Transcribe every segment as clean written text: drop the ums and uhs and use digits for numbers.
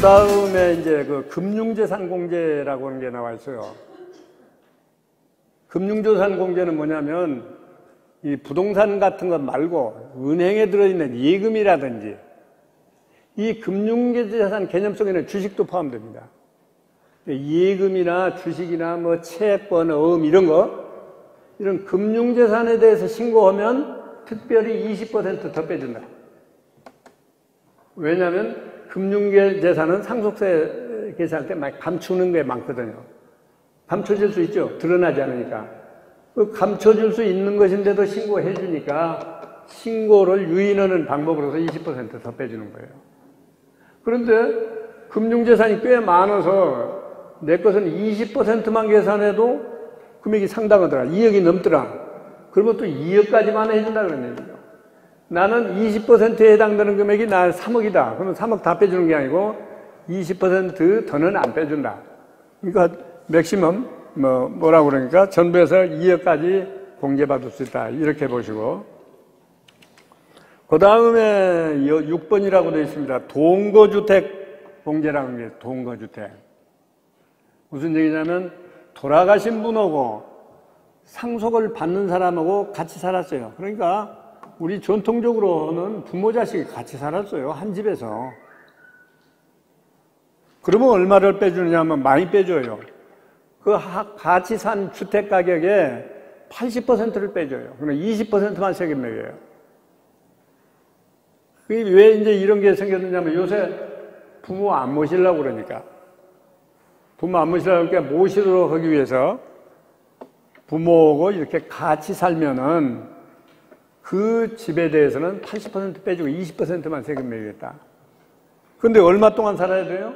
다음에 이제 그 금융재산 공제라고 하는 게 나와 있어요. 금융재산 공제는 뭐냐면 이 부동산 같은 것 말고 은행에 들어있는 예금이라든지 이 금융재산 개념 속에는 주식도 포함됩니다. 예금이나 주식이나 뭐 채권, 어음 이런 거, 이런 금융재산에 대해서 신고하면 특별히 20% 더 빼준다. 왜냐하면 금융재산은 상속세 계산할 때 많이 감추는 게 많거든요. 감춰질 수 있죠. 드러나지 않으니까. 그 감춰줄 수 있는 것인데도 신고해 주니까 신고를 유인하는 방법으로서 20% 더 빼주는 거예요. 그런데 금융재산이 꽤 많아서 내 것은 20%만 계산해도 금액이 상당하더라. 2억이 넘더라. 그러면 또 2억까지만 해준다 그런 얘기죠. 나는 20%에 해당되는 금액이 나 3억이다. 그러면 3억 다 빼주는 게 아니고 20% 더는 안 빼준다. 그러니까 맥시멈 뭐라고 그러니까 전부에서 2억까지 공제받을 수 있다. 이렇게 보시고, 그 다음에 6번이라고 되어 있습니다. 동거주택 공제라는 게 동거주택. 무슨 얘기냐면 돌아가신 분하고 상속을 받는 사람하고 같이 살았어요. 그러니까 우리 전통적으로는 부모 자식이 같이 살았어요. 한 집에서. 그러면 얼마를 빼주느냐 하면 많이 빼줘요. 그 같이 산 주택 가격의 80%를 빼줘요. 그러면 20%만 세금 매겨요. 그게 왜 이제 이런 게 생겼느냐면 요새 부모 안 모시려고 그러니까. 부모 안 모시려고 그러니까 모시도록 하기 위해서 부모하고 이렇게 같이 살면은 그 집에 대해서는 80% 빼주고 20%만 세금 매기겠다. 근데 얼마 동안 살아야 돼요?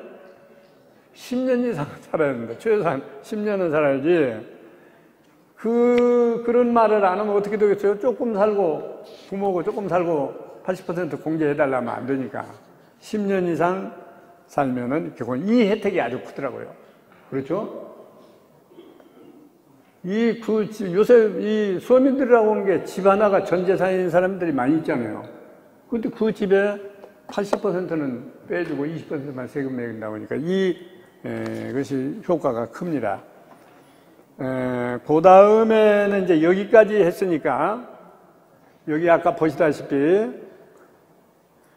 10년 이상 살아야 된다. 최소한 10년은 살아야지. 그런 말을 안 하면 어떻게 되겠어요? 조금 살고, 부모고 조금 살고 80% 공제해달라면 안 되니까. 10년 이상 살면은 결국 이 혜택이 아주 크더라고요. 그렇죠? 요새 이 서민들이라고 하는 게 집 하나가 전 재산인 사람들이 많이 있잖아요. 근데 그 집에 80%는 빼주고 20%만 세금 매긴다고 하니까 그것이 효과가 큽니다. 그 다음에는 이제 여기까지 했으니까, 여기 아까 보시다시피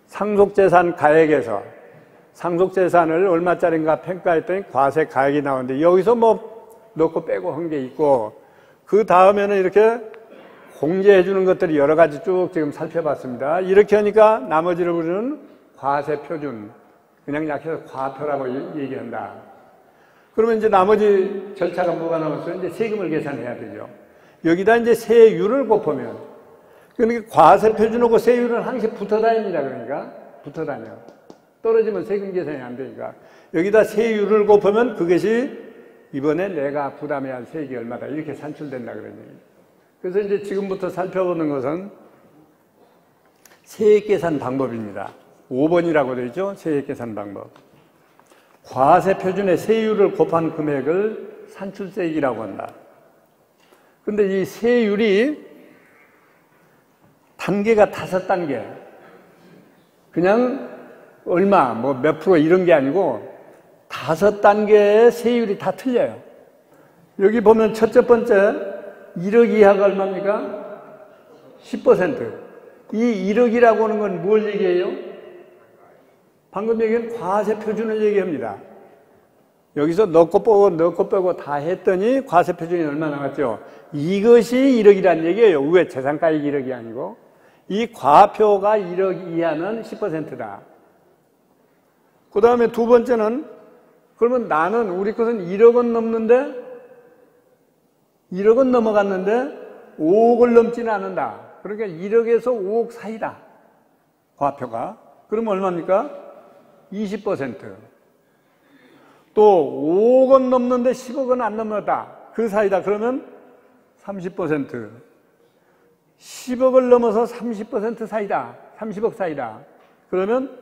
상속재산 가액에서 상속재산을 얼마짜리인가 평가했더니 과세 가액이 나오는데 여기서 뭐 넣고 빼고 한 게 있고, 그 다음에는 이렇게 공제해 주는 것들이 여러 가지 쭉 지금 살펴봤습니다. 이렇게 하니까 나머지를 우리는 과세 표준, 그냥 약해서 과표라고 얘기한다. 그러면 이제 나머지 절차가 뭐가 남았어요? 이제 세금을 계산해야 되죠. 여기다 이제 세율을 곱하면, 그러니까 과세 표준하고 세율은 항상 붙어 다닙니다. 그러니까 붙어 다녀. 떨어지면 세금 계산이 안 되니까 여기다 세율을 곱하면 그것이 이번에 내가 부담해야 할 세액이 얼마다 이렇게 산출된다 그런 얘기예요. 그래서 이제 지금부터 살펴보는 것은 세액 계산 방법입니다. 5번이라고 되어 있죠. 세액 계산 방법. 과세 표준의 세율을 곱한 금액을 산출세액이라고 한다. 근데 이 세율이 단계가 5단계. 그냥 얼마, 뭐 몇 프로 이런 게 아니고 5단계의 세율이 다 틀려요. 여기 보면 첫째 번째 1억 이하가 얼마입니까? 10%. 이 1억이라고 하는 건 뭘 얘기해요? 방금 얘기한 과세 표준을 얘기합니다. 여기서 넣고 빼고 다 했더니 과세 표준이 얼마 나왔죠? 이것이 1억이란 얘기예요. 왜 재산가액이 1억이 아니고. 이 과표가 1억 이하는 10%다. 그 다음에 두 번째는, 그러면 나는 우리 것은 1억은 넘는데 1억은 넘어갔는데 5억을 넘지는 않는다. 그러니까 1억에서 5억 사이다. 과표가. 그러면 얼마입니까? 20%. 또 5억은 넘는데 10억은 안 넘었다. 그 사이다. 그러면 30%. 10억을 넘어서 30% 사이다. 30억 사이다. 그러면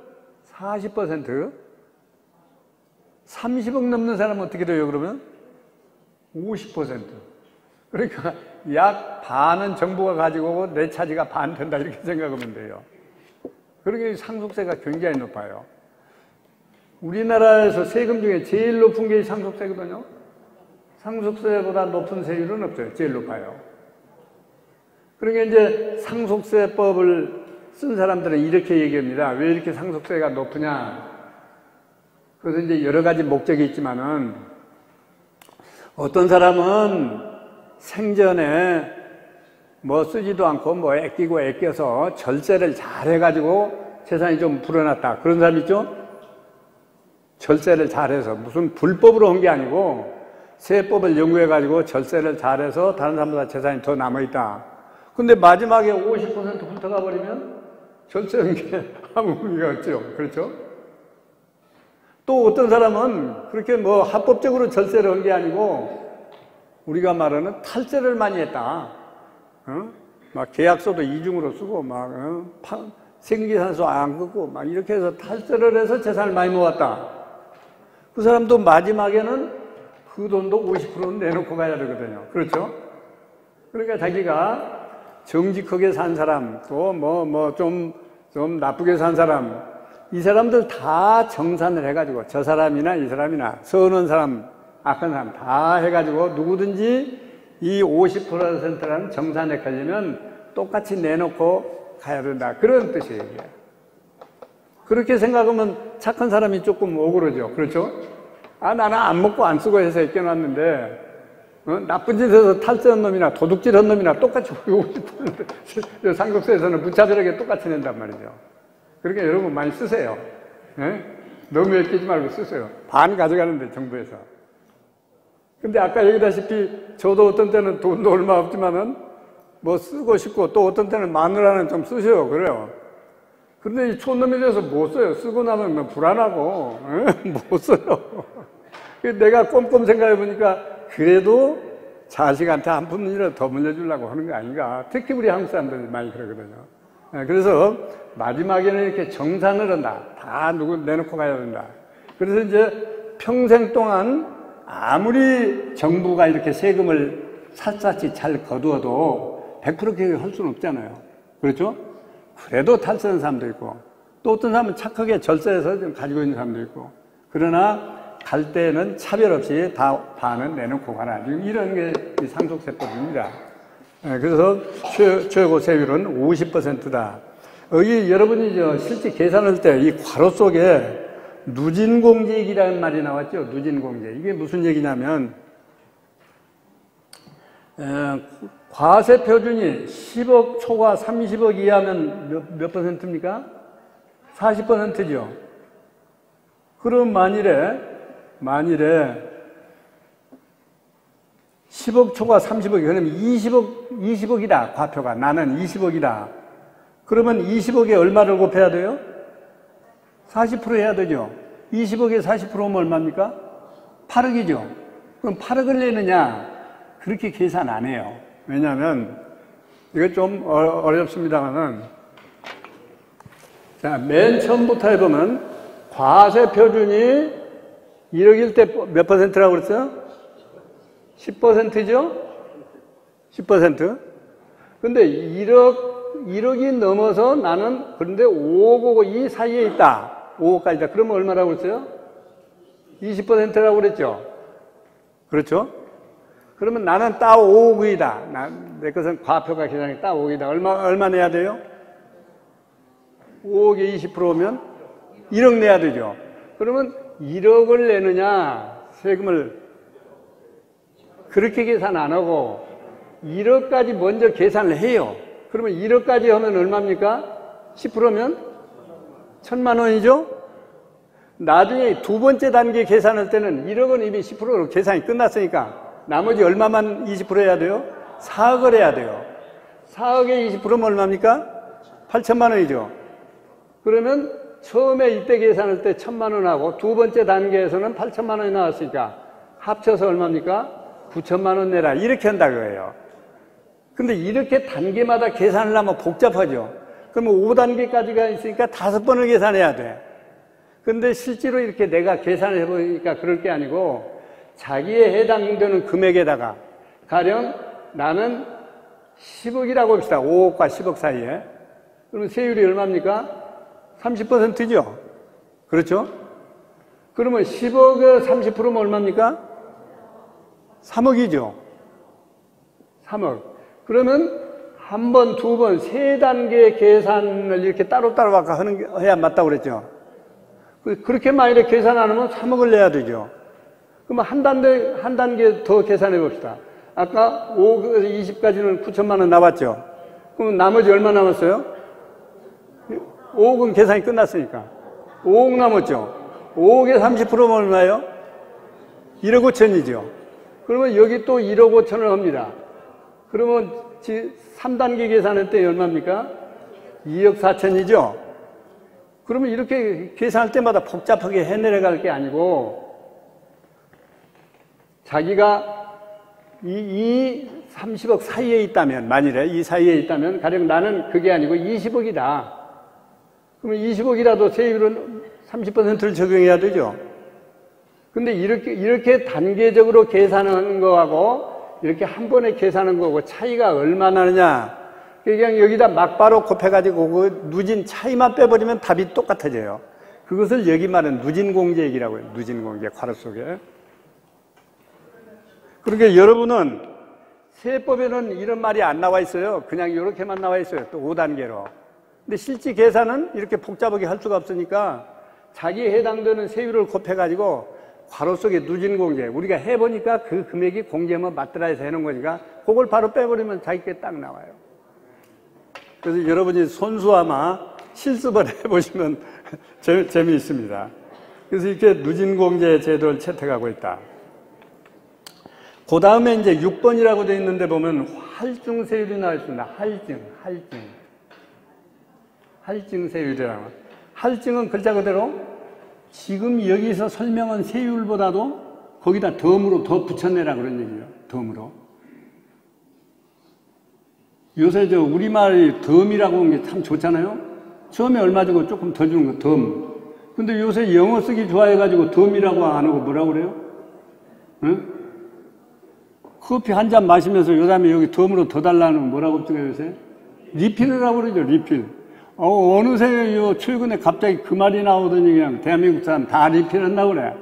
40%. 30억 넘는 사람은 어떻게 돼요, 그러면? 50%. 그러니까 약 반은 정부가 가지고 오고 내 차지가 반 된다, 이렇게 생각하면 돼요. 그러니까 상속세가 굉장히 높아요. 우리나라에서 세금 중에 제일 높은 게 상속세거든요. 상속세보다 높은 세율은 없어요. 제일 높아요. 그러니까 이제 상속세법을 쓴 사람들은 이렇게 얘기합니다. 왜 이렇게 상속세가 높으냐. 그래서 이제 여러 가지 목적이 있지만은 어떤 사람은 생전에 뭐 쓰지도 않고 뭐 아껴서 절세를 잘 해가지고 재산이 좀 불어났다. 그런 사람 있죠? 절세를 잘해서 무슨 불법으로 한 게 아니고 세법을 연구해가지고 절세를 잘해서 다른 사람보다 재산이 더 남아있다. 근데 마지막에 50% 훑어가 버리면 절세한 게 아무 의미가 없죠. 그렇죠? 또 어떤 사람은 그렇게 뭐 합법적으로 절세를 한 게 아니고 우리가 말하는 탈세를 많이 했다. 막 계약서도 이중으로 쓰고 막 생계산서 안 긋고 막 이렇게 해서 탈세를 해서 재산을 많이 모았다. 그 사람도 마지막에는 그 돈도 50%는 내놓고 가야 되거든요. 그렇죠? 그러니까 자기가 정직하게 산 사람, 또 좀 나쁘게 산 사람, 이 사람들 다 정산을 해가지고 저 사람이나 이 사람이나 선한 사람, 악한 사람 다 해가지고 누구든지 이 50%라는 정산에 걸리면 똑같이 내놓고 가야 된다. 그런 뜻이에요. 그렇게 생각하면 착한 사람이 조금 억울하죠. 그렇죠? 아, 나는 안 먹고 안 쓰고 해서 맡겨놨는데 나쁜 짓에서 탈세한 놈이나 도둑질한 놈이나 똑같이 50% 상속세에서는 무차별하게 똑같이 낸단 말이죠. 그러니까 여러분 많이 쓰세요. 예? 너무 아끼지 말고 쓰세요. 반 가져가는데 정부에서. 근데 아까 얘기다시피 저도 어떤 때는 돈도 얼마 없지만은 뭐 쓰고 싶고 또 어떤 때는 마누라는 좀 쓰셔요. 그래요. 근데 이 촌놈이 돼서 못 써요. 쓰고 나면 뭐 불안하고 못 써요. 내가 꼼꼼 생각해 보니까 그래도 자식한테 한 푼이라도 더 물려주려고 하는 거 아닌가. 특히 우리 한국 사람들이 많이 그러거든요. 그래서 마지막에는 이렇게 정산을 한다. 다 누구 내놓고 가야 된다. 그래서 이제 평생 동안 아무리 정부가 이렇게 세금을 샅샅이 잘 거두어도 100% 계획할 수는 없잖아요. 그렇죠? 그래도 탈세하는 사람도 있고 또 어떤 사람은 착하게 절세해서 좀 가지고 있는 사람도 있고 그러나 갈 때는 차별 없이 다 반은 내놓고 가라. 지금 이런 게 상속세법입니다. 그래서 최고 세율은 50%다. 여기 여러분이 실제 계산할 때 이 괄호 속에 누진공제익이라는 말이 나왔죠. 누진공제. 이게 무슨 얘기냐면 과세 표준이 10억 초과 30억 이하면 몇 퍼센트입니까? 40%죠. 그럼 만일에 10억 초과 30억이 그러면 20억이다. 과표가. 나는 20억이다. 그러면 20억에 얼마를 곱해야 돼요? 40% 해야 되죠. 20억에 40%면 얼마입니까? 8억이죠. 그럼 8억을 내느냐? 그렇게 계산 안 해요. 왜냐하면 이거 좀 어렵습니다만은 자, 맨 처음부터 해보면 과세 표준이 1억일 때 몇 퍼센트라고 그랬어요? 10%죠? 10%. 근데 1억이 넘어서 나는 그런데 5억하고 이 사이에 있다. 5억까지다. 그러면 얼마라고 그랬어요? 20%라고 그랬죠? 그렇죠? 그러면 나는 딱 5억이다. 내 것은 과표가 계산이 딱 5억이다. 얼마 내야 돼요? 5억에 20%면 1억 내야 되죠. 그러면 1억을 내느냐, 세금을 그렇게 계산 안 하고 1억까지 먼저 계산을 해요. 그러면 1억까지 하면 얼마입니까? 10%면 1,000만 원이죠? 나중에 두 번째 단계 계산할 때는 1억은 이미 10%로 계산이 끝났으니까 나머지 얼마만 20% 해야 돼요? 4억을 해야 돼요. 4억에 20%면 얼마입니까? 8천만 원이죠. 그러면 처음에 이때 계산할 때 1,000만 원하고 두 번째 단계에서는 8천만 원이 나왔으니까 합쳐서 얼마입니까? 9천만 원 내라. 이렇게 한다 그거예요. 근데 이렇게 단계마다 계산을 하면 복잡하죠. 그러면 5단계까지가 있으니까 5번을 계산해야 돼. 근데 실제로 이렇게 내가 계산을 해보니까 그럴 게 아니고 자기에 해당되는 금액에다가 가령 나는 10억이라고 합시다. 5억과 10억 사이에. 그러면 세율이 얼마입니까? 30%죠. 그렇죠? 그러면 10억에 30%면 얼마입니까? 3억이죠. 3억. 그러면 한 번, 두 번, 세 단계 계산을 이렇게 따로따로 아까 해야 맞다고 그랬죠. 그렇게 만약에 계산 안 하면 3억을 내야 되죠. 그러면 한 단계 더 계산해 봅시다. 아까 5에서 20까지는 9천만 원 나왔죠. 그럼 나머지 얼마 남았어요? 5억은 계산이 끝났으니까. 5억 남았죠. 5억에 30%면 얼마예요? 1억 5천이죠. 그러면 여기 또 1억 5천을 합니다. 그러면 3단계 계산할 때 얼마입니까? 2억 4천이죠. 그러면 이렇게 계산할 때마다 복잡하게 해내려갈 게 아니고 자기가 이 30억 사이에 있다면, 만일에 이 사이에 있다면 가령 나는 그게 아니고 20억이다. 그러면 20억이라도 세율은 30%를 적용해야 되죠. 근데 이렇게 단계적으로 계산하는 거하고 이렇게 한 번에 계산하는 거하고 차이가 얼마나 나느냐. 그냥 여기다 막바로 곱해가지고 그 누진 차이만 빼버리면 답이 똑같아져요. 그것을 여기 말은 누진공제액이라고 해요. 누진공제, 괄호 속에. 그러니까 여러분은 세법에는 이런 말이 안 나와 있어요. 그냥 이렇게만 나와 있어요. 또 5단계로. 근데 실제 계산은 이렇게 복잡하게 할 수가 없으니까 자기에 해당되는 세율을 곱해가지고 괄호 속에 누진공제. 우리가 해보니까 그 금액이 공제하면 맞더라 해서 해놓은 거니까 그걸 바로 빼버리면 자기께 딱 나와요. 그래서 여러분이 손수아마 실습을 해보시면 재미있습니다. 그래서 이렇게 누진공제 제도를 채택하고 있다. 그 다음에 이제 6번이라고 되어 있는데 보면 할증세율이 나와 있습니다. 할증세율이라고. 할증은 글자 그대로 지금 여기서 설명한 세율보다도 거기다 덤으로 더 붙여내라 그런 얘기예요. 덤으로. 요새 우리말이 덤이라고 하는 게 참 좋잖아요. 처음에 얼마 주고 조금 더 주는 거 덤. 근데 요새 영어 쓰기 좋아해가지고 덤이라고 안 하고 뭐라고 그래요? 응? 커피 한 잔 마시면서 요 다음에 여기 덤으로 더 달라는 뭐라고 합니까 요새? 리필이라고 그러죠. 리필. 어느새 요 최근에 갑자기 그 말이 나오더니 그냥 대한민국 사람 다 리필한다고 그래.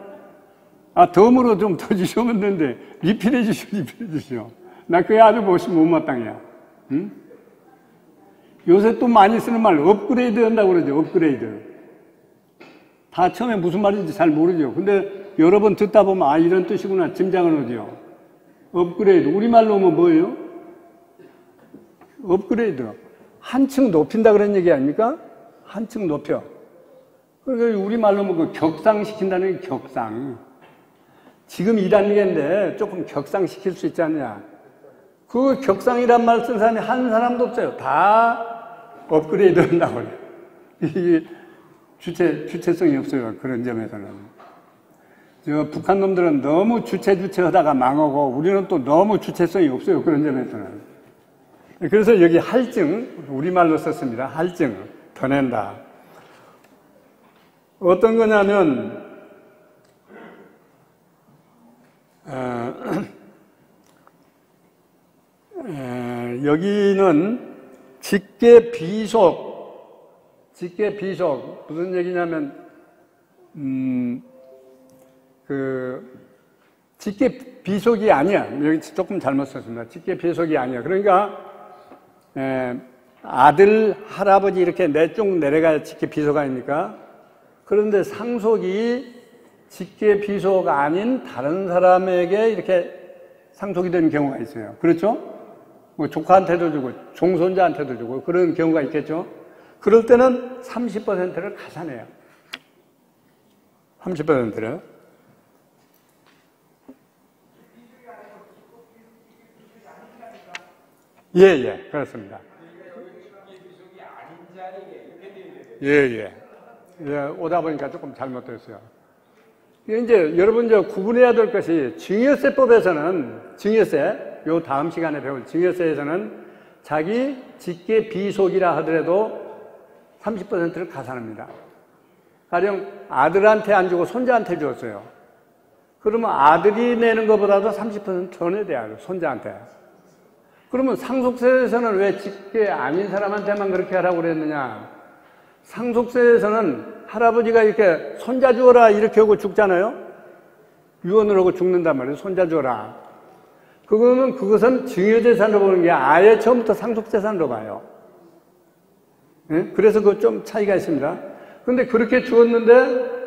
아, 덤으로 좀 더 주시면 되는데 리필해 주시오. 나 그게 아주 못마땅해요. 응? 요새 또 많이 쓰는 말 업그레이드 한다고 그러죠. 업그레이드. 다 처음에 무슨 말인지 잘 모르죠. 근데 여러 번 듣다 보면 아, 이런 뜻이구나 짐작은 하죠. 업그레이드. 우리말로 하면 뭐예요? 업그레이드. 한층 높인다 그런 얘기 아닙니까? 한층 높여. 그러니까 우리말로 하면 그 격상시킨다는 게 격상. 지금 2단계인데 조금 격상시킬 수 있지 않냐. 그 격상이란 말 쓴 사람이 한 사람도 없어요. 다 업그레이드 한다고 그래요. 이게 주체성이 없어요. 그런 점에서는. 북한 놈들은 너무 주체 하다가 망하고 우리는 또 너무 주체성이 없어요. 그런 점에서는. 그래서 여기 할증, 우리말로 썼습니다. 할증, 더 낸다. 어떤 거냐면, 여기는 직계 비속, 무슨 얘기냐면, 직계 비속이 아니야. 여기 조금 잘못 썼습니다. 직계 비속이 아니야. 그러니까, 아들, 할아버지 이렇게 쭉 내려가야 직계 비속 아닙니까? 그런데 상속이 직계 비속 아닌 다른 사람에게 이렇게 상속이 되는 경우가 있어요. 그렇죠? 뭐 조카한테도 주고 종손자한테도 주고 그런 경우가 있겠죠. 그럴 때는 30%를 가산해요. 30%를. 예, 그렇습니다. 예, 오다 보니까 조금 잘못됐어요. 이제 여러분 구분해야 될 것이 증여세법에서는 요 다음 시간에 배울 증여세에서는 자기 직계 비속이라 하더라도 30%를 가산합니다. 가령 아들한테 안 주고 손자한테 줬어요. 그러면 아들이 내는 것보다도 30% 더 내야 돼요. 손자한테. 그러면 상속세에서는 왜 직계 아닌 사람한테만 그렇게 하라고 그랬느냐? 상속세에서는 할아버지가 이렇게 손자 주어라 이렇게 하고 죽잖아요. 유언을 하고 죽는단 말이에요. 손자 주어라. 그것은 증여재산으로 보는 게 아예 처음부터 상속재산으로 봐요. 예? 그래서 그 좀 차이가 있습니다. 근데 그렇게 주었는데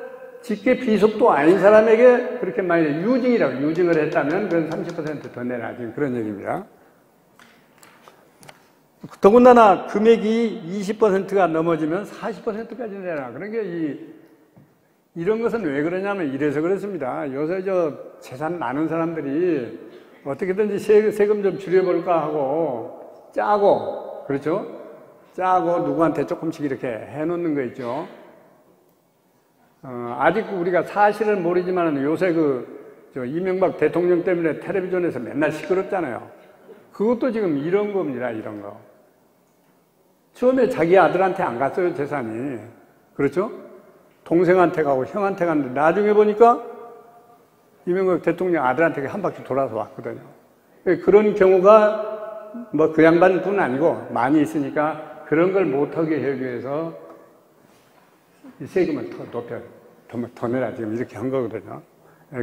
직계 비속도 아닌 사람에게 그렇게 많이 유증을 했다면 그건 30% 더 내라. 지금 그런 얘기입니다. 더군다나 금액이 20%가 넘어지면 40%까지 내라. 그러니까 이런 것은 왜 그러냐면 이래서 그렇습니다. 요새 재산 많은 사람들이 어떻게든지 세금 좀 줄여볼까 하고 짜고, 그렇죠? 짜고 누구한테 조금씩 이렇게 해놓는 거 있죠. 아직 우리가 사실을 모르지만 요새 이명박 대통령 때문에 텔레비전에서 맨날 시끄럽잖아요. 그것도 지금 이런 겁니다, 이런 거. 처음에 자기 아들한테 안 갔어요, 재산이. 그렇죠? 동생한테 가고 형한테 갔는데 나중에 보니까 이명박 대통령 아들한테 한 바퀴 돌아서 왔거든요. 그런 경우가 뭐 그 양반뿐 아니고 많이 있으니까 그런 걸 못하게 하기 위해서 이 세금을 더 내라 지금 이렇게 한 거거든요.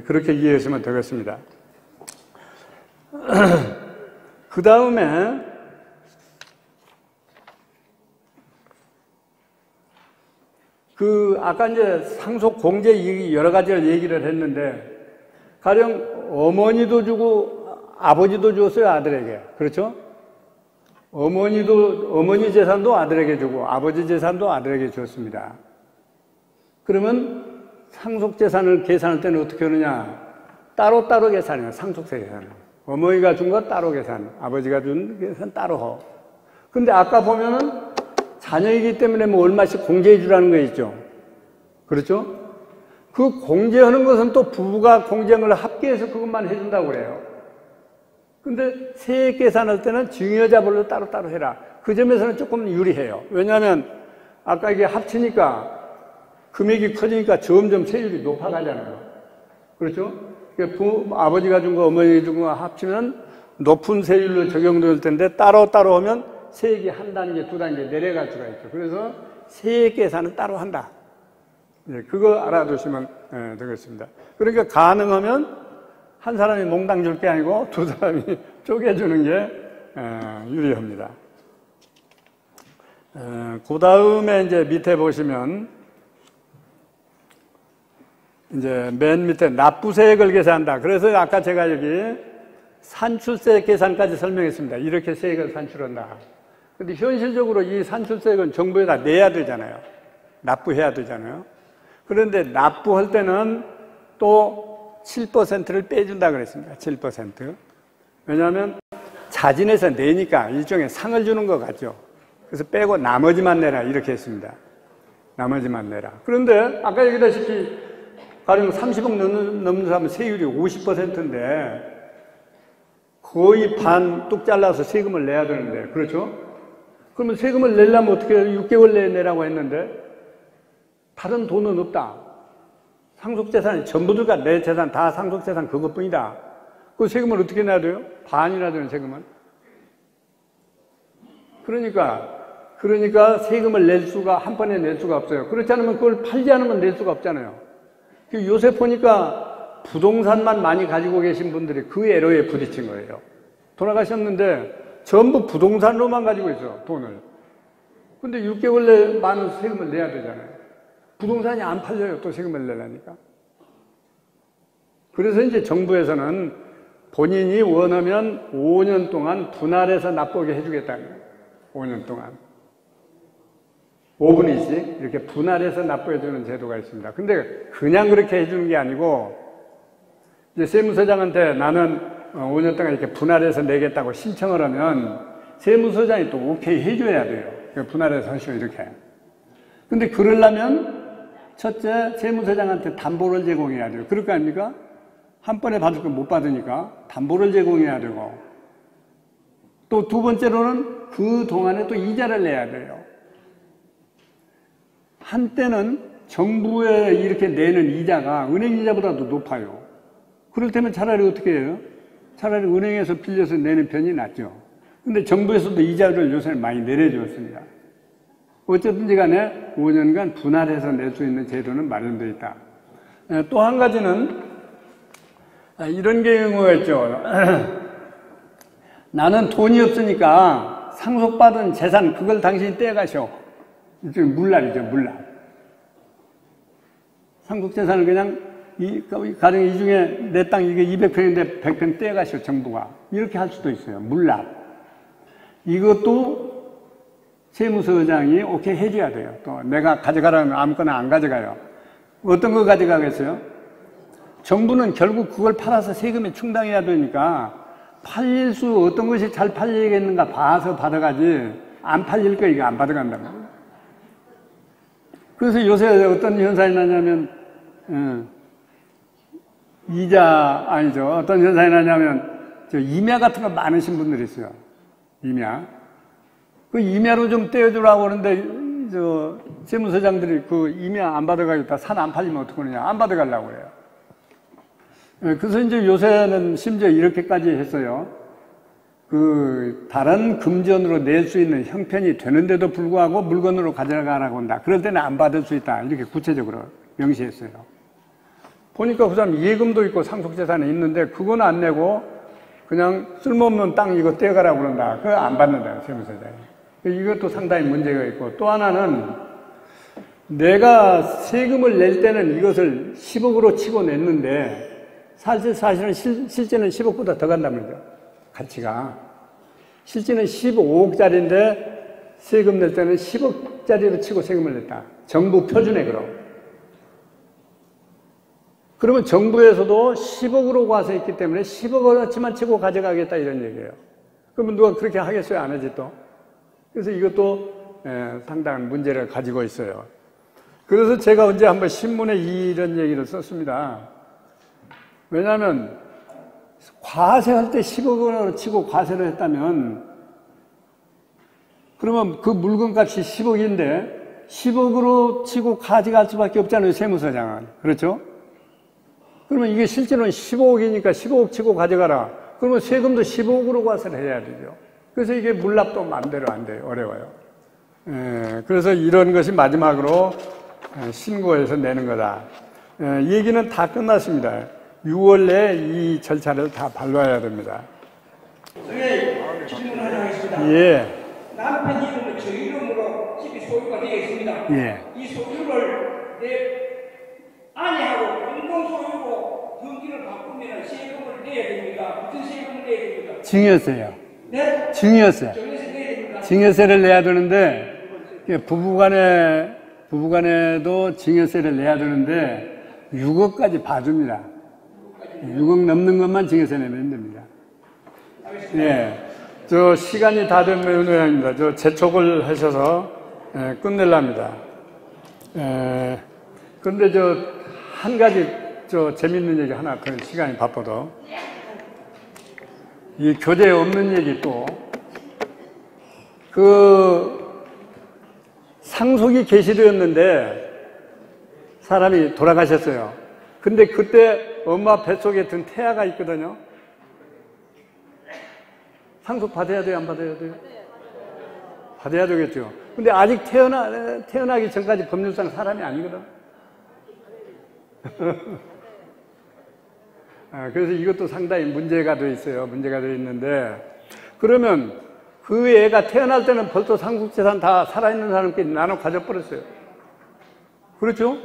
그렇게 이해했으면 되겠습니다. 그 다음에 아까 이제 상속 공제 여러 가지를 얘기를 했는데, 가령 어머니도 주고 아버지도 줬어요, 아들에게. 그렇죠? 어머니 재산도 아들에게 주고 아버지 재산도 아들에게 줬습니다. 그러면 상속 재산을 계산할 때는 어떻게 하느냐? 따로따로 계산해요, 상속세 계산을. 어머니가 준 거 따로 계산, 아버지가 준 계산 따로 하고. 근데 아까 보면은 자녀이기 때문에 뭐 얼마씩 공제해 주라는 거 있죠. 그렇죠? 그 공제하는 것은 또 부부가 공제를 합계해서 그것만 해준다고 그래요. 근데 세액 계산할 때는 증여자별로 따로따로 해라. 그 점에서는 조금 유리해요. 왜냐하면 아까 이게 합치니까 금액이 커지니까 점점 세율이 높아가잖아요. 그렇죠? 아버지가 준 거, 어머니가 준 거 합치면 높은 세율로 적용될 텐데 따로따로 하면 세액이 한 단계, 두 단계 내려갈 수가 있죠. 그래서 세액 계산은 따로 한다. 예, 그거 알아두시면 되겠습니다. 그러니까 가능하면 한 사람이 몽땅 줄 게 아니고 두 사람이 쪼개주는 게 유리합니다. 그 다음에 이제 밑에 보시면 이제 맨 밑에 납부세액을 계산한다. 그래서 아까 제가 여기 산출세 계산까지 설명했습니다. 이렇게 세액을 산출한다. 근데 현실적으로 이 산출세액은 정부에다 내야 되잖아요. 납부해야 되잖아요. 그런데 납부할 때는 또 7%를 빼준다 그랬습니다. 7%. 왜냐하면 자진해서 내니까 일종의 상을 주는 것 같죠. 그래서 빼고 나머지만 내라 이렇게 했습니다. 나머지만 내라. 그런데 아까 얘기했다시피 가령 30억 넘는 사람은 세율이 50%인데 거의 반 뚝 잘라서 세금을 내야 되는데, 그렇죠? 그러면 세금을 내려면 어떻게 해요? 6개월 내에 내라고 했는데 다른 돈은 없다. 상속재산이 전부들과 내 재산 다 상속재산 그것뿐이다. 그 세금을 어떻게 내야 돼요? 반이나 되는 세금을. 그러니까 세금을 낼 수가, 한 번에 낼 수가 없어요. 그렇지 않으면 그걸 팔지 않으면 낼 수가 없잖아요. 요새 보니까 부동산만 많이 가지고 계신 분들이 그 애로에 부딪힌 거예요. 돌아가셨는데 전부 부동산로만 가지고 있어, 돈을. 근데 6개월 내에 많은 세금을 내야 되잖아요. 부동산이 안 팔려요, 또 세금을 내려니까. 그래서 이제 정부에서는 본인이 원하면 5년 동안 분할해서 납부하게 해주겠다는 거예요. 5년 동안. 5분의씩 이렇게 분할해서 납부해주는 제도가 있습니다. 근데 그냥 그렇게 해주는 게 아니고, 이제 세무서장한테 나는 5년 동안 이렇게 분할해서 내겠다고 신청을 하면 세무서장이 또 오케이 해줘야 돼요. 분할해서 하시오, 이렇게. 근데 그러려면 첫째, 세무서장한테 담보를 제공해야 돼요. 그럴 거 아닙니까? 한 번에 받을 걸 못 받으니까 담보를 제공해야 되고, 또 두 번째로는 그 동안에 또 이자를 내야 돼요. 한때는 정부에 이렇게 내는 이자가 은행 이자보다도 높아요. 그럴 때면 차라리 어떻게 해요? 차라리 은행에서 빌려서 내는 편이 낫죠. 근데 정부에서도 이자를 요새 많이 내려주었습니다. 어쨌든지 간에 5년간 분할해서 낼 수 있는 제도는 마련되어 있다. 또 한 가지는 이런 경우가 있죠. 나는 돈이 없으니까 상속받은 재산 그걸 당신이 떼어가시오. 일종의 물납이죠, 물납. 상속재산을 그냥 가령 이 중에 내 땅 이게 200평인데 100평 떼어가시오, 정부가. 이렇게 할 수도 있어요, 물납. 이것도 세무서장이 오케이 해줘야 돼요. 또 내가 가져가라면 아무거나 안 가져가요. 어떤 거 가져가겠어요? 정부는 결국 그걸 팔아서 세금에 충당해야 되니까 팔릴 수 어떤 것이 잘 팔리겠는가 봐서 받아가지 안 팔릴 거 이거 안 받아간단 말이에요. 그래서 요새 어떤 현상이 나냐면 어떤 현상이 나냐면 임야 같은 거 많으신 분들이 있어요. 임야. 그 임야로 좀 떼어주라고 하는데 세무서장들이 그 임야 안 받아가겠다. 산 안 팔리면 어떡하느냐. 안 받아가려고 그래요. 그래서 이제 요새는 심지어 이렇게까지 했어요. 다른 금전으로 낼 수 있는 형편이 되는데도 불구하고 물건으로 가져가라고 한다. 그럴 때는 안 받을 수 있다. 이렇게 구체적으로 명시했어요. 보니까 그 사람 예금도 있고 상속재산이 있는데 그건 안 내고 그냥 쓸모없는 땅 이거 떼어가라고 그런다. 그거 안 받는다. 세무서장이. 이것도 상당히 문제가 있고 또 하나는 내가 세금을 낼 때는 이것을 10억으로 치고 냈는데 사실은 실제는 10억보다 더 간단 말이죠. 가치가. 실제는 15억짜리인데 세금 낼 때는 10억짜리로 치고 세금을 냈다. 정부 표준에 그러면 정부에서도 10억으로 과세 했기 때문에 10억어치만 치고 가져가겠다 이런 얘기예요. 그러면 누가 그렇게 하겠어요? 안 하지 또? 그래서 이것도 상당한 문제를 가지고 있어요. 그래서 제가 언제 한번 신문에 이런 얘기를 썼습니다. 왜냐하면 과세할 때 10억 원으로 치고 과세를 했다면 그러면 그 물건값이 10억인데 10억으로 치고 가져갈 수밖에 없잖아요. 세무서장은. 그렇죠? 그러면 이게 실제로는 15억이니까 15억 치고 가져가라. 그러면 세금도 15억으로 과세를 해야 되죠. 그래서 이게 물납도 마음대로 안 돼요. 어려워요. 그래서 이런 것이 마지막으로 신고해서 내는 거다. 얘기는 다 끝났습니다. 6월 내에 이 절차를 다 밟아야 됩니다. 선생님, 질문 하나 하겠습니다. 예. 남편 이름은 저 이름으로 집이 소유가 되어 있습니다. 예. 이 소유를 내 아내하고 공동 소유로 등기를 바꾸면 세금을 내야 됩니까? 무슨 세금을 내야 됩니까? 증여세요. 네? 증여세. 증여세 내야 됩니까? 증여세를 내야 되는데 부부간에도 증여세를 내야 되는데 6억까지 봐줍니다. 6억 넘는 것만 증여세 내면 됩니다. 예. 저 시간이 다 된 모양입니다. 저 재촉을 하셔서 끝낼랍니다. 그런데 한 가지 재밌는 얘기 하나 더 시간이 바빠도 이 교재에 없는 얘기 또 상속이 계시되었는데 사람이 돌아가셨어요. 근데 그때 엄마 뱃속에 든 태아가 있거든요. 상속 받아야 돼요? 안 받아야 돼요? 받아야 되겠죠. 근데 아직 태어나기 전까지 법률상 사람이 아니거든. 그래서 이것도 상당히 문제가 돼 있어요. 문제가 돼 있는데 그러면 그 애가 태어날 때는 벌써 상속재산 다 살아있는 사람끼리 나눠 가져버렸어요. 그렇죠?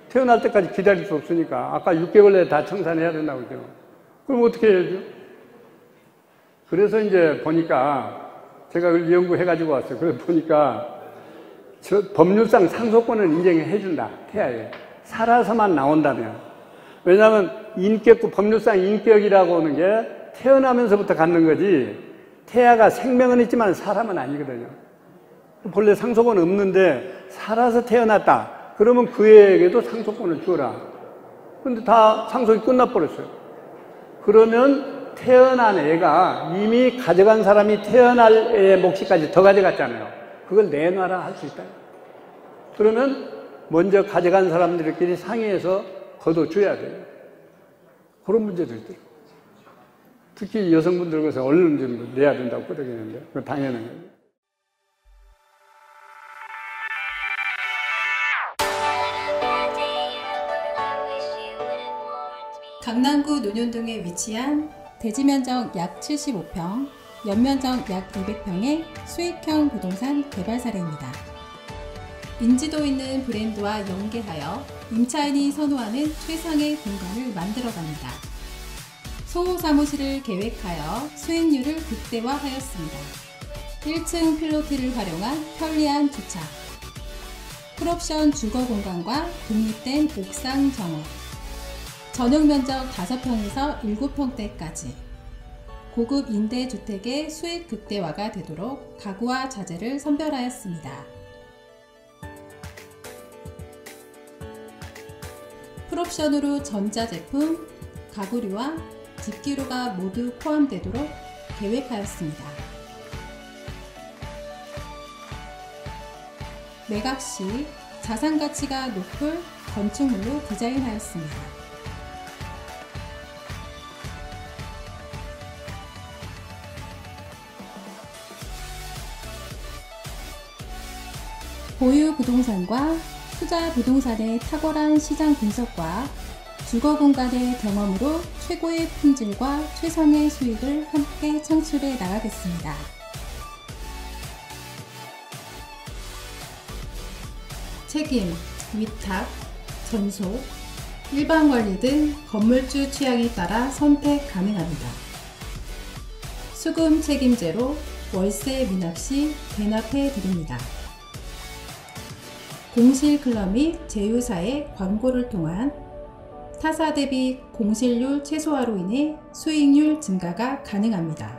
태어날 때까지 기다릴 수 없으니까 아까 6개월 내에 다 청산해야 된다고 그러죠. 그럼 어떻게 해야죠? 그래서 이제 보니까 제가 그걸 연구해가지고 왔어요. 그래서 보니까 법률상 상속권을 인정해준다. 태아에 살아서만 나온다면. 왜냐하면 법률상 인격이라고 하는 게 태어나면서부터 갖는 거지 태아가 생명은 있지만 사람은 아니거든요. 본래 상속은 없는데 살아서 태어났다. 그러면 그 애에게도 상속권을 주어라. 근데 다 상속이 끝나버렸어요. 그러면 태어난 애가 이미 가져간 사람이 태어날 애의 몫까지 더 가져갔잖아요. 그걸 내놔라 할 수 있다. 그러면 먼저 가져간 사람들끼리 상의해서 걷어줘야 돼요. 그런 문제도 있더라고요. 특히 여성분들께서 얼른 좀 내야 된다고 끄덕이는데 그건 당연한 거예요. 강남구 논현동에 위치한 대지면적 약 75평, 연면적 약 200평의 수익형 부동산 개발 사례입니다. 인지도 있는 브랜드와 연계하여 임차인이 선호하는 최상의 공간을 만들어갑니다. 소호 사무실을 계획하여 수익률을 극대화하였습니다. 1층 필로티를 활용한 편리한 주차, 풀옵션 주거 공간과 독립된 옥상 정원, 전용 면적 5평에서 7평대까지 고급 임대주택의 수익 극대화가 되도록 가구와 자재를 선별하였습니다. 풀옵션으로 전자제품, 가구류와 집기류가 모두 포함되도록 계획하였습니다. 매각 시 자산가치가 높을 건축물로 디자인하였습니다. 보유 부동산과 투자 부동산의 탁월한 시장 분석과 주거 공간의 경험으로 최고의 품질과 최상의 수익을 함께 창출해 나가겠습니다. 책임, 위탁, 전속, 일반 관리 등 건물주 취향에 따라 선택 가능합니다. 수금 책임제로 월세 미납 시 대납해 드립니다. 공실 클럽 및 제휴사의 광고를 통한 타사 대비 공실률 최소화로 인해 수익률 증가가 가능합니다.